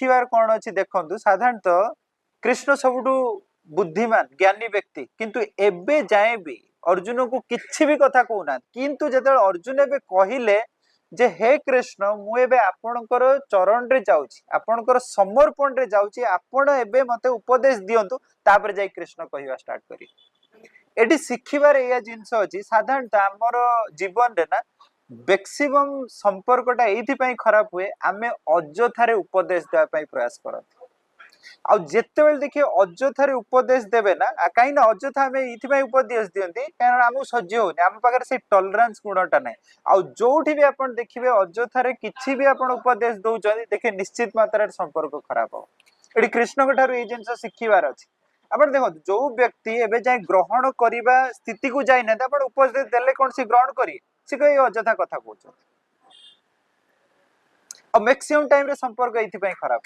शिखिबार कौन अच्छी देखु साधारणतः कृष्ण सबुठु बुद्धिमान ज्ञानी व्यक्ति किंतु एबे जाए भी अर्जुन को किछि भी कथा कहूना किंतु जब अर्जुन एबे कहिले जे हे कृष्ण मु एबे आपणकर चरण रे जाउछि आपणकर समर्पण रे जाउछि आपण एबे मते उपदेश दियंतु तापर जाई कृष्ण कहिवा स्टार्ट करी एटी शिखिबार या जिंस अछि साधारणतः आमर जीवन रे ना मैक्सिमम संपर्कटा एथि पई खराब हुए आमे अजथारे उपदेश देबा पई प्रयास करत आ जेते बेल देखिए अजथारे उपदेश देबे ना काई ना अजथा हमें इथि पई उपदेश दियंती कारण हमु सह्य होनी हम पाकर से टॉलरेंस गुणटा नै आ जोठी भी आपण देखिबे अजथारे किछि भी आपण उपदेश दउचंदी देखि निश्चित मात्रा संपर्क खराब हो एटी कृष्ण कठारु ए जिंस शिखिबार अछि आपण देखो जो व्यक्ति एबे जाय ग्रहण करिबा स्थिति को जाय ना आपण उपदेश देले कोन से ग्रहण करी से कई अजथा कथा कहउछ आ मैक्सिमम टाइम रे संपर्क एथि पई खराब